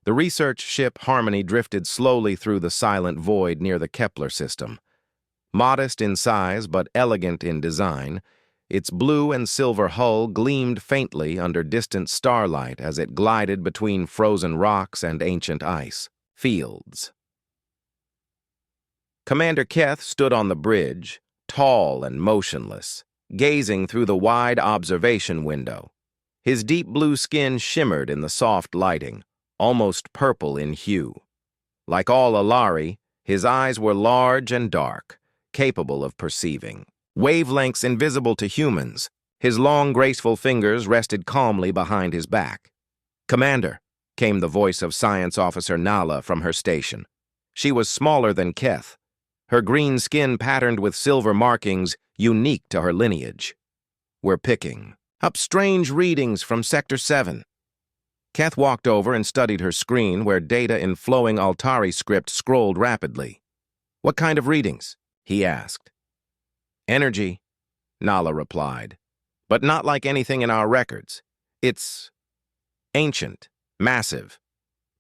The research ship Harmony drifted slowly through the silent void near the Kepler system. Modest in size but elegant in design, its blue and silver hull gleamed faintly under distant starlight as it glided between frozen rocks and ancient ice fields. Commander Keth stood on the bridge, tall and motionless, gazing through the wide observation window. His deep blue skin shimmered in the soft lighting, almost purple in hue. Like all Alari, his eyes were large and dark, capable of perceiving wavelengths invisible to humans. His long, graceful fingers rested calmly behind his back. "Commander," came the voice of Science Officer Nala from her station. She was smaller than Keth, her green skin patterned with silver markings unique to her lineage. "We're picking up strange readings from Sector 7. Keth walked over and studied her screen where data in flowing Altari script scrolled rapidly. "What kind of readings?" he asked. "Energy," Nala replied, "but not like anything in our records. It's ancient, massive."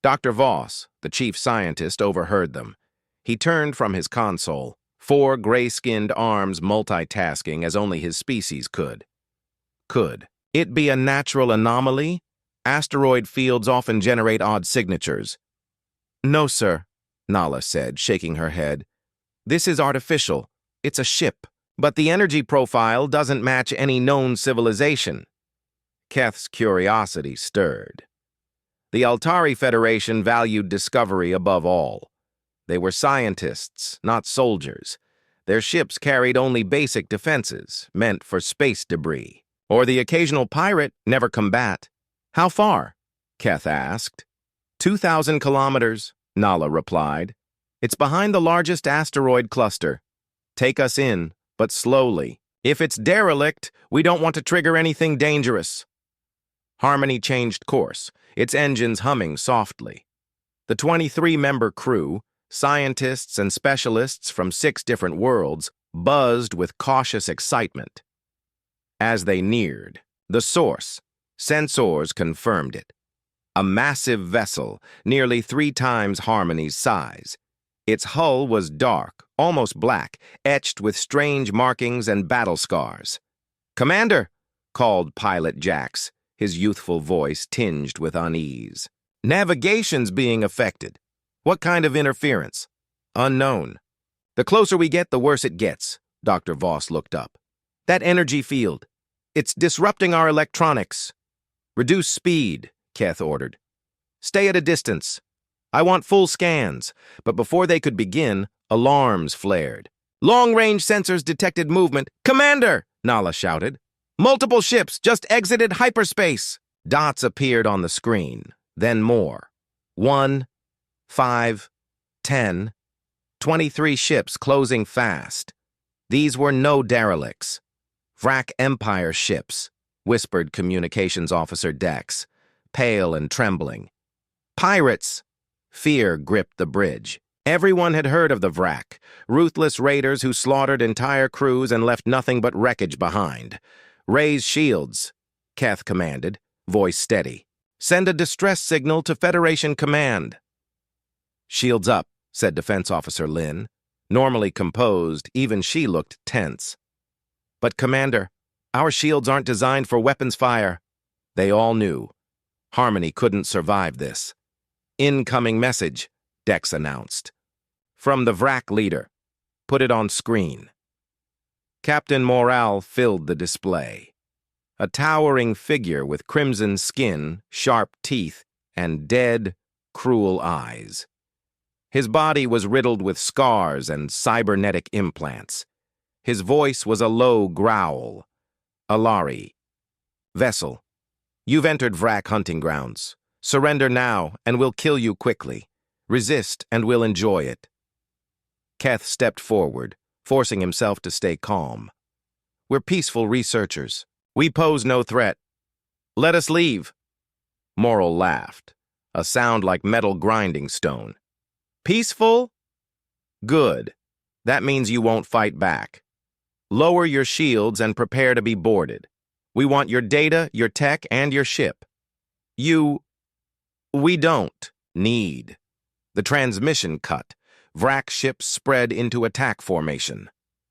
Dr. Voss, the chief scientist, overheard them. He turned from his console, four gray-skinned arms multitasking as only his species could. Could it be a natural anomaly? Asteroid fields often generate odd signatures. "No, sir," Nala said, shaking her head. "This is artificial. It's a ship. But the energy profile doesn't match any known civilization." Keth's curiosity stirred. The Altari Federation valued discovery above all. They were scientists, not soldiers. Their ships carried only basic defenses, meant for space debris. Or the occasional pirate, never combat. "How far?" Keth asked. 2,000 kilometers, Nala replied. "It's behind the largest asteroid cluster. Take us in, but slowly. If it's derelict, we don't want to trigger anything dangerous." Harmony changed course, its engines humming softly. The 23-member crew, scientists and specialists from 6 different worlds, buzzed with cautious excitement. As they neared, the source, sensors confirmed it. A massive vessel, nearly 3 times Harmony's size. Its hull was dark, almost black, etched with strange markings and battle scars. "Commander," called Pilot Jax, his youthful voice tinged with unease. "Navigation's being affected." "What kind of interference?" "Unknown." "The closer we get, the worse it gets." Dr. Voss looked up. "That energy field. It's disrupting our electronics." "Reduce speed," Keth ordered. "Stay at a distance. I want full scans." But before they could begin, alarms flared. "Long-range sensors detected movement." "Commander!" Nala shouted. "Multiple ships just exited hyperspace." Dots appeared on the screen, then more. 1, 5, 10, 23 ships closing fast. These were no derelicts. "Vrak Empire ships," whispered Communications Officer Dex, pale and trembling. "Pirates!" Fear gripped the bridge. Everyone had heard of the Vrak, ruthless raiders who slaughtered entire crews and left nothing but wreckage behind. "Raise shields," Keth commanded, voice steady. "Send a distress signal to Federation Command." "Shields up," said Defense Officer Lin. Normally composed, even she looked tense. "But, Commander, our shields aren't designed for weapons fire." They all knew. Harmony couldn't survive this. "Incoming message," Dex announced. "From the Vrak leader. Put it on screen." Captain Morale filled the display. A towering figure with crimson skin, sharp teeth, and dead, cruel eyes. His body was riddled with scars and cybernetic implants. His voice was a low growl. "Alari. Vessel. You've entered Vrak hunting grounds. Surrender now, and we'll kill you quickly. Resist, and we'll enjoy it." Keth stepped forward, forcing himself to stay calm. "We're peaceful researchers. We pose no threat. Let us leave." Morrill laughed, a sound like metal grinding stone. "Peaceful? Good. That means you won't fight back. Lower your shields and prepare to be boarded. We want your data, your tech, and your ship." We don't," Need. The transmission cut. Wrack ships spread into attack formation.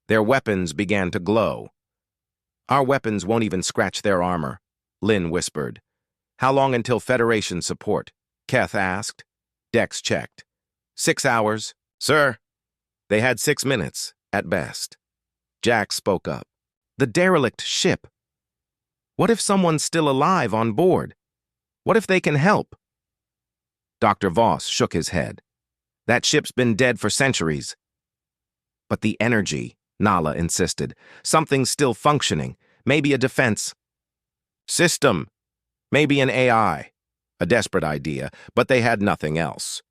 Their weapons began to glow. Our weapons won't even scratch their armor, Lynn whispered. How long until Federation support? Keth asked. Dex checked. 6 hours, sir. They had 6 minutes, at best. Jack spoke up. The derelict ship. What if someone's still alive on board? What if they can help? Dr. Voss shook his head. That ship's been dead for centuries. But the energy, Nala insisted. Something's still functioning. Maybe a defense system. Maybe an AI. A desperate idea, but they had nothing else.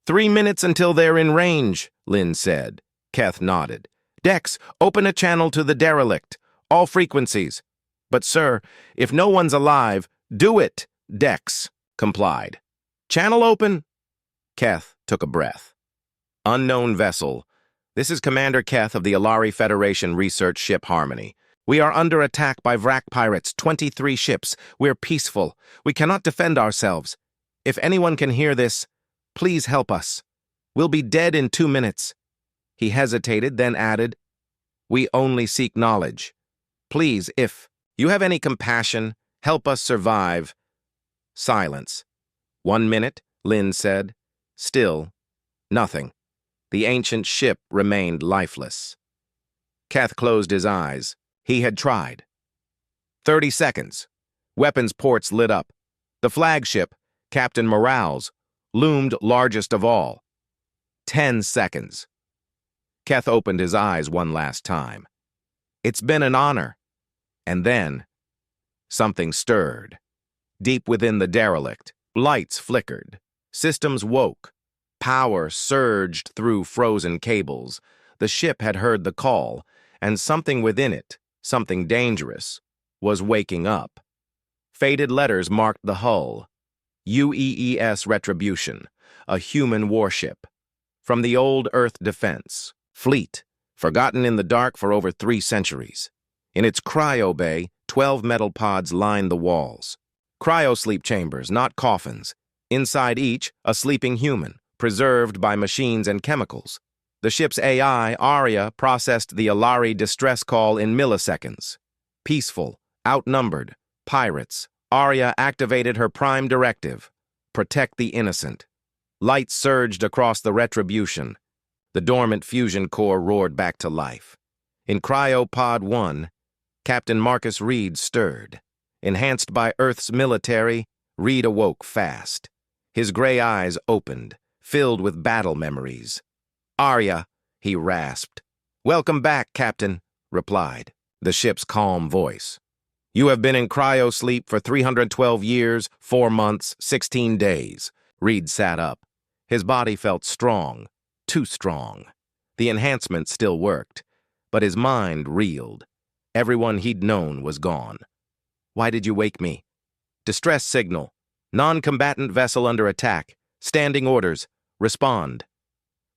3 minutes until they're in range, Lynn said. Keth nodded. Dex, open a channel to the derelict. All frequencies. But, sir, if no one's alive, do it, Dex complied. Channel open. Keth took a breath. Unknown vessel. This is Commander Keth of the Alari Federation research ship Harmony. We are under attack by Wrack pirates, 23 ships. We're peaceful. We cannot defend ourselves. If anyone can hear this, please help us. We'll be dead in 2 minutes. He hesitated, then added, We only seek knowledge. Please, if you have any compassion, help us survive. Silence. 1 minute, Lynn said. Still, nothing. The ancient ship remained lifeless. Keth closed his eyes. He had tried. 30 seconds. Weapons ports lit up. The flagship, Captain Morales, loomed largest of all. 10 seconds. Keth opened his eyes one last time. It's been an honor. And then, something stirred. Deep within the derelict, lights flickered. Systems woke. Power surged through frozen cables. The ship had heard the call, and something within it, something dangerous, was waking up. Faded letters marked the hull. UEES Retribution, a human warship. From the old Earth Defense, fleet, forgotten in the dark for over 3 centuries. In its cryo bay, 12 metal pods lined the walls. Cryo-sleep chambers, not coffins. Inside each, a sleeping human, preserved by machines and chemicals. The ship's AI, Arya, processed the Alari distress call in milliseconds. Peaceful, outnumbered, pirates, Arya activated her prime directive, protect the innocent. Light surged across the Retribution. The dormant fusion core roared back to life. In Cryopod 1, Captain Marcus Reed stirred. Enhanced by Earth's military, Reed awoke fast. His gray eyes opened, filled with battle memories. Arya, he rasped. Welcome back, Captain, replied the ship's calm voice. You have been in cryo-sleep for 312 years, 4 months, 16 days. Reed sat up. His body felt strong, too strong. The enhancement still worked, but his mind reeled. Everyone he'd known was gone. Why did you wake me? Distress signal. Non-combatant vessel under attack. Standing orders. Respond.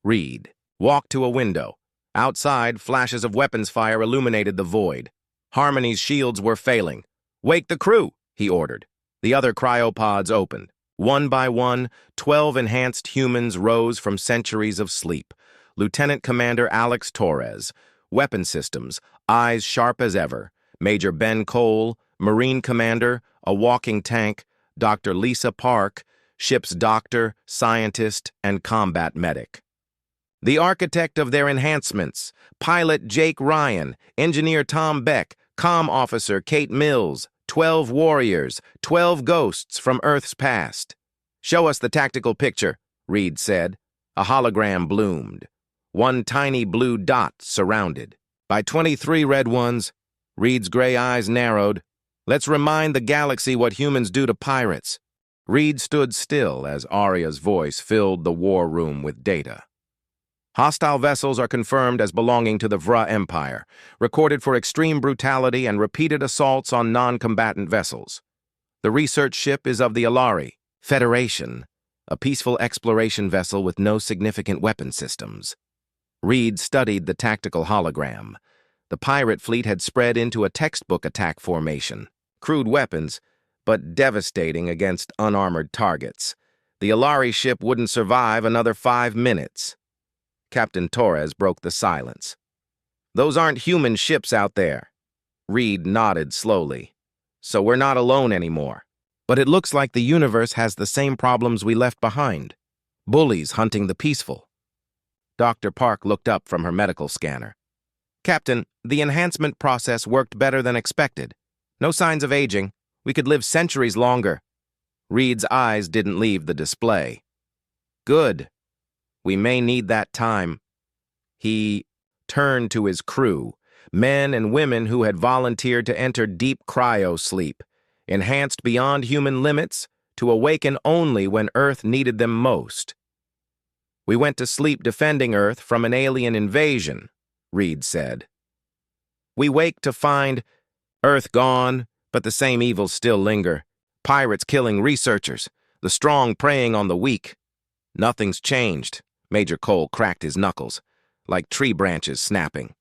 Reed walked to a window. Outside, flashes of weapons fire illuminated the void. Harmony's shields were failing. Wake the crew, he ordered. The other cryopods opened. One by one, 12 enhanced humans rose from centuries of sleep. Lieutenant Commander Alex Torres. Weapon systems, eyes sharp as ever. Major Ben Cole, Marine Commander, a walking tank, Dr. Lisa Park, ship's doctor, scientist, and combat medic. The architect of their enhancements, pilot Jake Ryan, engineer Tom Beck, comm officer Kate Mills, 12 warriors, 12 ghosts from Earth's past. Show us the tactical picture, Reed said. A hologram bloomed. One tiny blue dot surrounded by 23 red ones. Reed's gray eyes narrowed. Let's remind the galaxy what humans do to pirates. Reed stood still as Arya's voice filled the war room with data. Hostile vessels are confirmed as belonging to the Vra Empire, recorded for extreme brutality and repeated assaults on non-combatant vessels. The research ship is of the Alari Federation, a peaceful exploration vessel with no significant weapon systems. Reed studied the tactical hologram. The pirate fleet had spread into a textbook attack formation. Crude weapons, but devastating against unarmored targets. The Alari ship wouldn't survive another 5 minutes. Captain Torres broke the silence. Those aren't human ships out there. Reed nodded slowly. So we're not alone anymore. But it looks like the universe has the same problems we left behind. Bullies hunting the peaceful. Dr. Park looked up from her medical scanner. Captain, the enhancement process worked better than expected. No signs of aging. We could live centuries longer. Reed's eyes didn't leave the display. Good. We may need that time. He turned to his crew, men and women who had volunteered to enter deep cryo-sleep, enhanced beyond human limits, to awaken only when Earth needed them most. We went to sleep defending Earth from an alien invasion, Reed said. We wake to find Earth gone, but the same evils still linger. Pirates killing researchers, the strong preying on the weak. Nothing's changed. Major Cole cracked his knuckles, like tree branches snapping.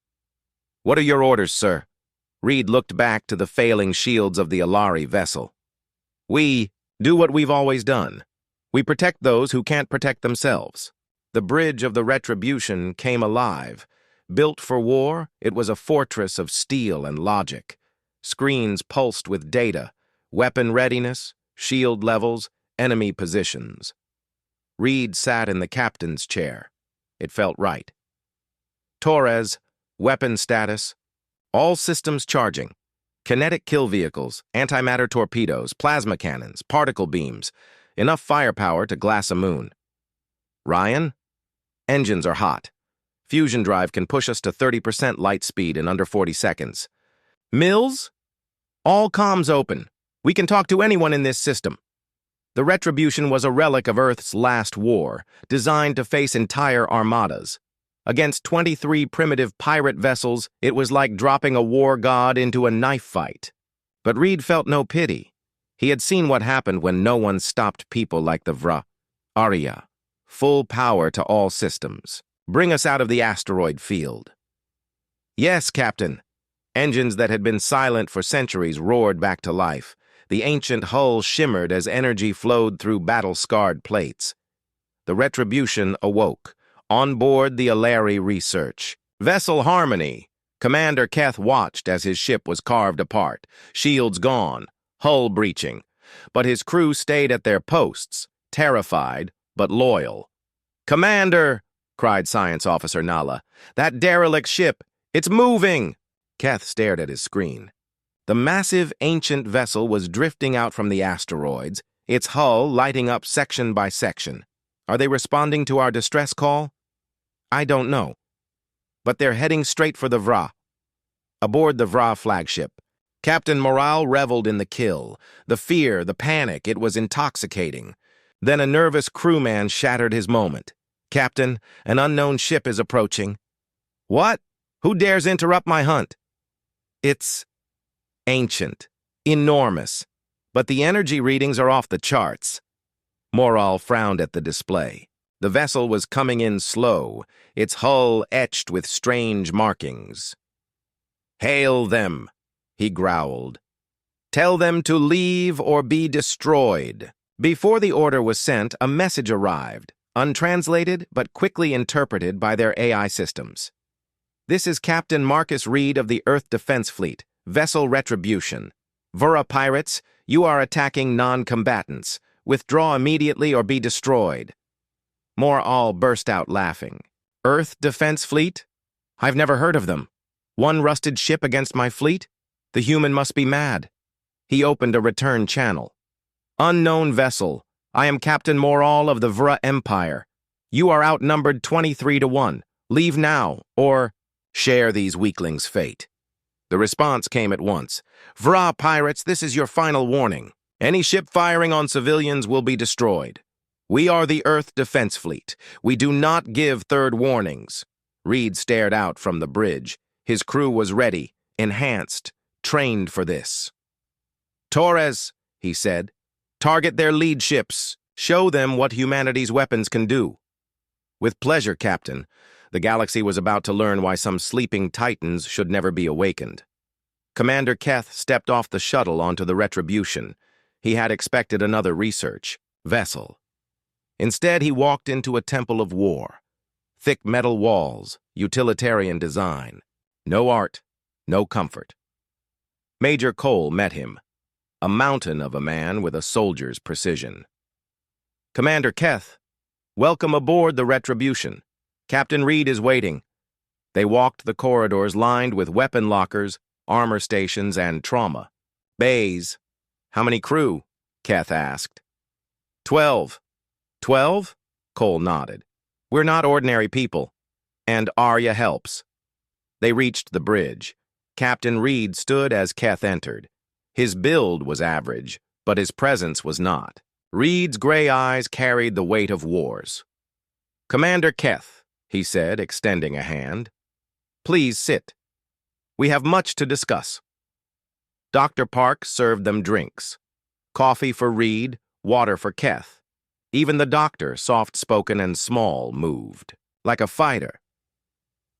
What are your orders, sir? Reed looked back to the failing shields of the Alari vessel. We do what we've always done. We protect those who can't protect themselves. The bridge of the Retribution came alive. Built for war, it was a fortress of steel and logic. Screens pulsed with data, weapon readiness, shield levels, enemy positions. Reed sat in the captain's chair. It felt right. Torres, weapon status, all systems charging. Kinetic kill vehicles, antimatter torpedoes, plasma cannons, particle beams, enough firepower to glass a moon. Ryan? Engines are hot. Fusion drive can push us to 30% light speed in under 40 seconds. Mills? All comms open. We can talk to anyone in this system. The Retribution was a relic of Earth's last war, designed to face entire armadas. Against 23 primitive pirate vessels, it was like dropping a war god into a knife fight. But Reed felt no pity. He had seen what happened when no one stopped people like the Vra. Arya. Full power to all systems. Bring us out of the asteroid field. Yes, Captain. Engines that had been silent for centuries roared back to life. The ancient hull shimmered as energy flowed through battle-scarred plates. The Retribution awoke. On board the Alari research. Vessel Harmony. Commander Keth watched as his ship was carved apart. Shields gone. Hull breaching. But his crew stayed at their posts, terrified but loyal. Commander, cried Science Officer Nala. That derelict ship, it's moving! Keth stared at his screen. The massive ancient vessel was drifting out from the asteroids, its hull lighting up section by section. Are they responding to our distress call? I don't know. But they're heading straight for the Vra. Aboard the Vra flagship, Captain Morale reveled in the kill. The fear, the panic, it was intoxicating. Then a nervous crewman shattered his moment. Captain, an unknown ship is approaching. What? Who dares interrupt my hunt? It's ancient, enormous, but the energy readings are off the charts. Morale frowned at the display. The vessel was coming in slow, its hull etched with strange markings. Hail them, he growled. Tell them to leave or be destroyed. Before the order was sent, a message arrived, untranslated but quickly interpreted by their AI systems. This is Captain Marcus Reed of the Earth Defense Fleet, Vessel Retribution. Vura pirates, you are attacking non-combatants. Withdraw immediately or be destroyed. Mor'al burst out laughing. Earth Defense Fleet? I've never heard of them. One rusted ship against my fleet? The human must be mad. He opened a return channel. Unknown vessel. I am Captain Mor'al of the Vra Empire. You are outnumbered 23-1. Leave now, or share these weaklings' fate. The response came at once. Vra pirates, this is your final warning. Any ship firing on civilians will be destroyed. We are the Earth Defense Fleet. We do not give third warnings. Reed stared out from the bridge. His crew was ready, enhanced, trained for this. Torres, he said, target their lead ships. Show them what humanity's weapons can do. With pleasure, Captain. The galaxy was about to learn why some sleeping titans should never be awakened. Commander Keth stepped off the shuttle onto the Retribution. He had expected another research vessel. Instead, he walked into a temple of war. Thick metal walls, utilitarian design. No art, no comfort. Major Cole met him, a mountain of a man with a soldier's precision. "Commander Keth, welcome aboard the Retribution. Captain Reed is waiting." They walked the corridors lined with weapon lockers, armor stations, and trauma. "Bays. How many crew?" Keth asked. 12. 12? Cole nodded. "We're not ordinary people. And Arya helps." They reached the bridge. Captain Reed stood as Keth entered. His build was average, but his presence was not. Reed's gray eyes carried the weight of wars. "Commander Keth," he said, extending a hand. "Please sit. We have much to discuss." Dr. Park served them drinks. Coffee for Reed, water for Keth. Even the doctor, soft-spoken and small, moved, like a fighter.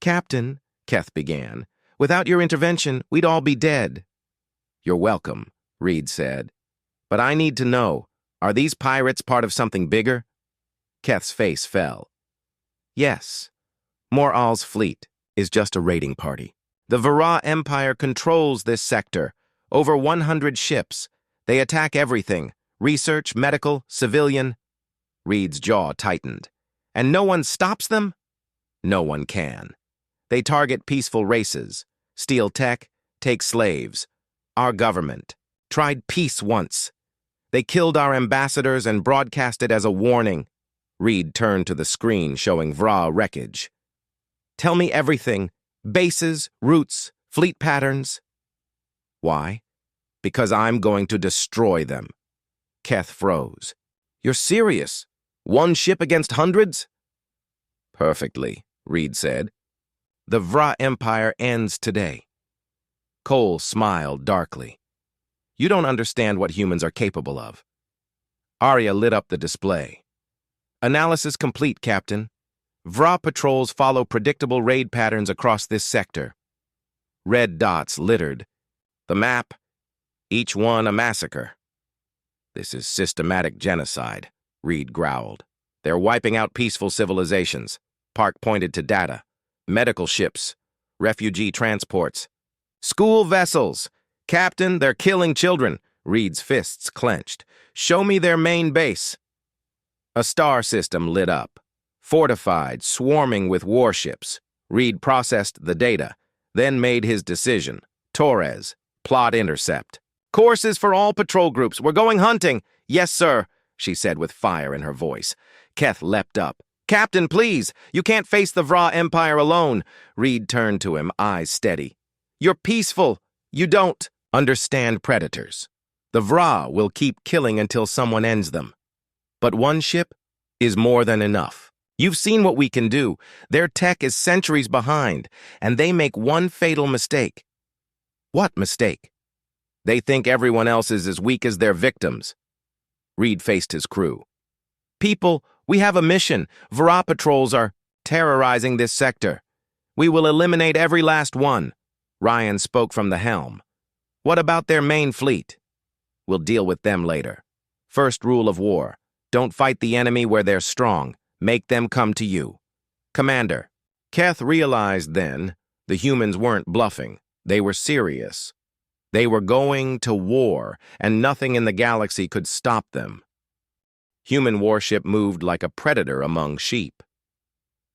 "Captain," Keth began, "without your intervention, we'd all be dead." "You're welcome," Reed said. "But I need to know, are these pirates part of something bigger?" Keth's face fell. "Yes. Mor'al's fleet is just a raiding party. The Vara Empire controls this sector. Over 100 ships. They attack everything. Research, medical, civilian." Reed's jaw tightened. "And no one stops them?" "No one can. They target peaceful races, steal tech, take slaves. Our government tried peace once. They killed our ambassadors and broadcast it as a warning." Reed turned to the screen showing Vra wreckage. "Tell me everything. Bases, routes, fleet patterns." "Why?" "Because I'm going to destroy them." Keth froze. "You're serious? One ship against hundreds?" "Perfectly," Reed said. "The Vra Empire ends today." Cole smiled darkly. "You don't understand what humans are capable of." Arya lit up the display. "Analysis complete, Captain. Vra patrols follow predictable raid patterns across this sector." Red dots littered. The map, each one a massacre. "This is systematic genocide," Reed growled. "They're wiping out peaceful civilizations." Park pointed to data. "Medical ships, refugee transports, school vessels. Captain, they're killing children." Reed's fists clenched. "Show me their main base." A star system lit up. Fortified, swarming with warships. Reed processed the data, then made his decision. Torres, plot intercept. "Courses for all patrol groups. We're going hunting." "Yes, sir," she said with fire in her voice. Keth leapt up. "Captain, please! You can't face the Vra Empire alone." Reed turned to him, eyes steady. "You're peaceful. You don't understand predators. The Vra will keep killing until someone ends them. But one ship is more than enough. You've seen what we can do. Their tech is centuries behind, and they make one fatal mistake." "What mistake?" "They think everyone else is as weak as their victims." Reed faced his crew. "People, we have a mission. Vara patrols are terrorizing this sector. We will eliminate every last one." Ryan spoke from the helm. "What about their main fleet?" "We'll deal with them later. First rule of war. Don't fight the enemy where they're strong. Make them come to you." "Commander." Keth realized then the humans weren't bluffing. They were serious. They were going to war, and nothing in the galaxy could stop them. Human warship moved like a predator among sheep.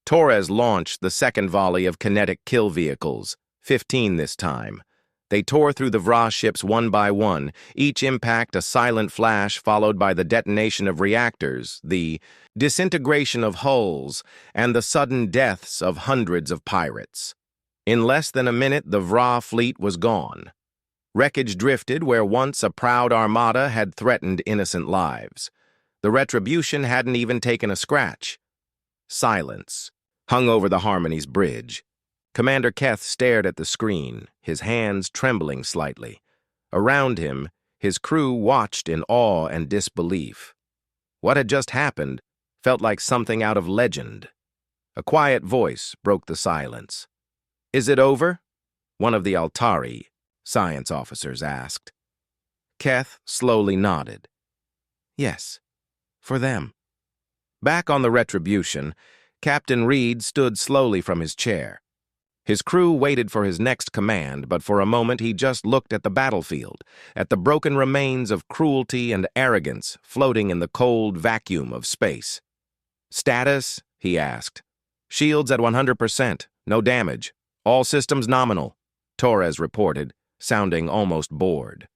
Torres launched the second volley of kinetic kill vehicles, 15 this time. They tore through the Vra ships one by one, each impact a silent flash followed by the detonation of reactors, the disintegration of hulls, and the sudden deaths of hundreds of pirates. In less than a minute, the Vra fleet was gone. Wreckage drifted where once a proud armada had threatened innocent lives. The Retribution hadn't even taken a scratch. Silence hung over the Harmony's bridge. Commander Keth stared at the screen, his hands trembling slightly. Around him, his crew watched in awe and disbelief. What had just happened felt like something out of legend. A quiet voice broke the silence. "Is it over?" one of the Altari science officers asked. Keth slowly nodded. "Yes, for them." Back on the Retribution, Captain Reed stood slowly from his chair. His crew waited for his next command, but for a moment he just looked at the battlefield, at the broken remains of cruelty and arrogance floating in the cold vacuum of space. "Status?" he asked. "Shields at 100%, no damage. All systems nominal," Torres reported, sounding almost bored.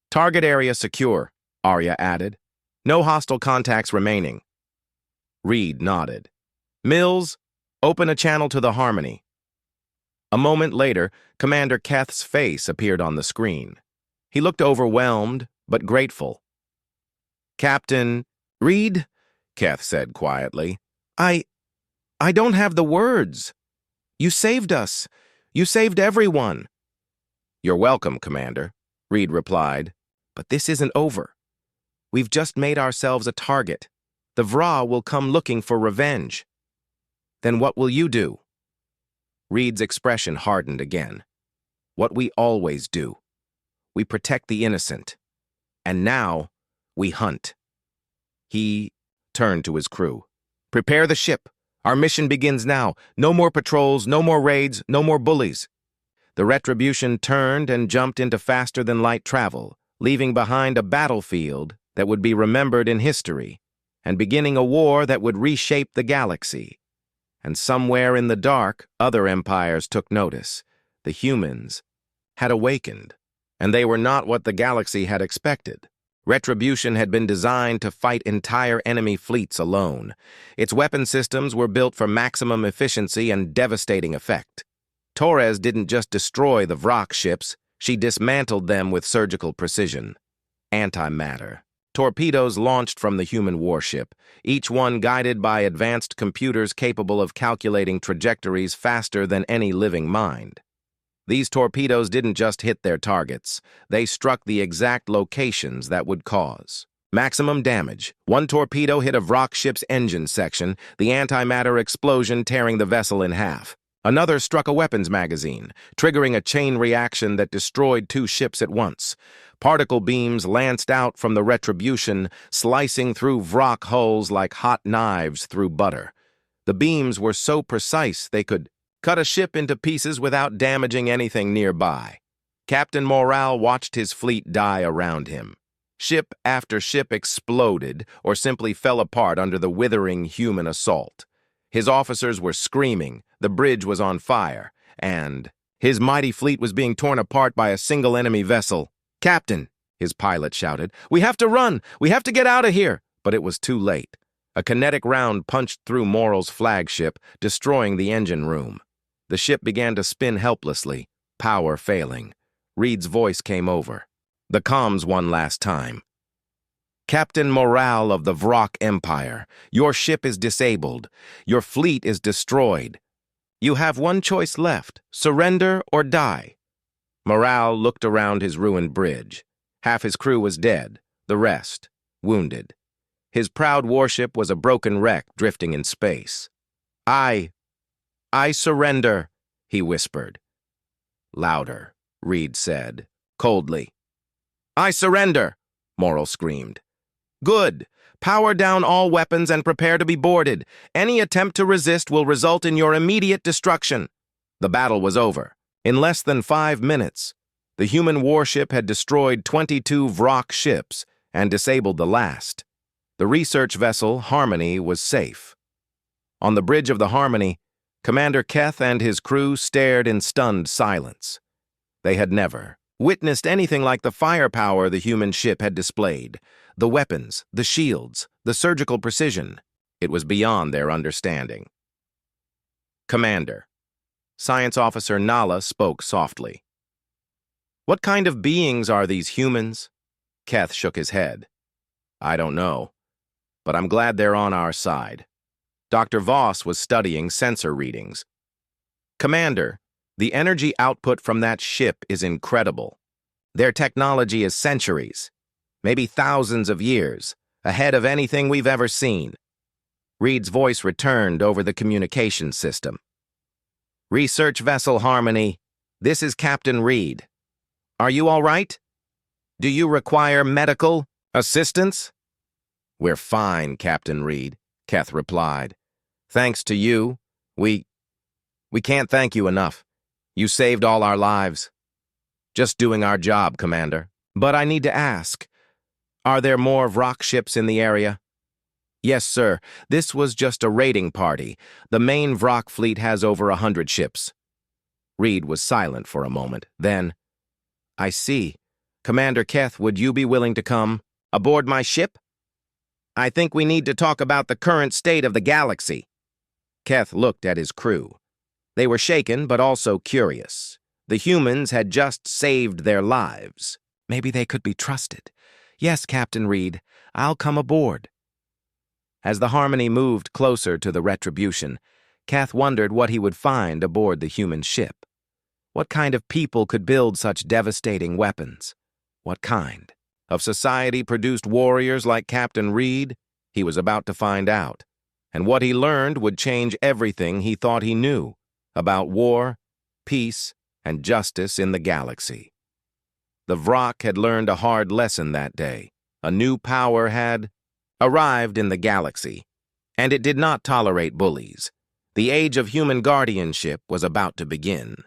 "Target area secure," Arya added. "No hostile contacts remaining." Reed nodded. "Mills, open a channel to the Harmony." A moment later, Commander Keth's face appeared on the screen. He looked overwhelmed, but grateful. "Captain Reed," Keth said quietly, I don't have the words. You saved us. You saved everyone." "You're welcome, Commander," Reed replied. "But this isn't over. We've just made ourselves a target. The Vra will come looking for revenge." "Then what will you do?" Reed's expression hardened again. "What we always do. We protect the innocent. And now, we hunt." He turned to his crew. "Prepare the ship. Our mission begins now. No more patrols, no more raids, no more bullies." The Retribution turned and jumped into faster-than-light travel, leaving behind a battlefield that would be remembered in history, and beginning a war that would reshape the galaxy. And somewhere in the dark, other empires took notice. The humans had awakened, and they were not what the galaxy had expected. Retribution had been designed to fight entire enemy fleets alone. Its weapon systems were built for maximum efficiency and devastating effect. Torres didn't just destroy the Vrak ships, she dismantled them with surgical precision. Antimatter. Torpedoes launched from the human warship, each one guided by advanced computers capable of calculating trajectories faster than any living mind. These torpedoes didn't just hit their targets, they struck the exact locations that would cause maximum damage. One torpedo hit a Vrak ship's engine section, the antimatter explosion tearing the vessel in half. Another struck a weapons magazine, triggering a chain reaction that destroyed 2 ships at once. Particle beams lanced out from the Retribution, slicing through Vrak hulls like hot knives through butter. The beams were so precise they could cut a ship into pieces without damaging anything nearby. Captain Morale watched his fleet die around him. Ship after ship exploded or simply fell apart under the withering human assault. His officers were screaming, the bridge was on fire, and his mighty fleet was being torn apart by a single enemy vessel. "Captain," his pilot shouted, "we have to run! We have to get out of here!" But it was too late. A kinetic round punched through Moral's flagship, destroying the engine room. The ship began to spin helplessly, power failing. Reed's voice came over. The comms one last time. "Captain Morale of the Vrak Empire, your ship is disabled. Your fleet is destroyed. You have one choice left, surrender or die." Morale looked around his ruined bridge. Half his crew was dead, the rest wounded. His proud warship was a broken wreck drifting in space. I surrender," he whispered. "Louder," Reed said, coldly. "I surrender," Morale screamed. "Good. Power down all weapons and prepare to be boarded. Any attempt to resist will result in your immediate destruction." The battle was over. In less than 5 minutes, the human warship had destroyed 22 Vrak ships and disabled the last. The research vessel, Harmony, was safe. On the bridge of the Harmony, Commander Keth and his crew stared in stunned silence. They had never witnessed anything like the firepower the human ship had displayed. The weapons, the shields, the surgical precision. It was beyond their understanding. "Commander." Science Officer Nala spoke softly. "What kind of beings are these humans?" Keth shook his head. "I don't know, but I'm glad they're on our side." Dr. Voss was studying sensor readings. "Commander, the energy output from that ship is incredible. Their technology is centuries, maybe thousands of years, ahead of anything we've ever seen." Reed's voice returned over the communication system. "Research Vessel Harmony, this is Captain Reed. Are you all right? Do you require medical assistance?" "We're fine, Captain Reed," Keth replied. Thanks to you, we can't thank you enough. You saved all our lives. Just doing our job, Commander. But I need to ask, are there more Vrock ships in the area? Yes, sir. This was just a raiding party. The main Vrock fleet has over 100 ships. Reed was silent for a moment. Then, I see. Commander Keth, would you be willing to come aboard my ship? I think we need to talk about the current state of the galaxy. Keth looked at his crew. They were shaken, but also curious. The humans had just saved their lives. Maybe they could be trusted. Yes, Captain Reed, I'll come aboard. As the Harmony moved closer to the Retribution, Keth wondered what he would find aboard the human ship. What kind of people could build such devastating weapons? What kind? Of society-produced warriors like Captain Reed? He was about to find out. And what he learned would change everything he thought he knew about war, peace, and justice in the galaxy. The Vrock had learned a hard lesson that day. A new power had arrived in the galaxy, and it did not tolerate bullies. The age of human guardianship was about to begin.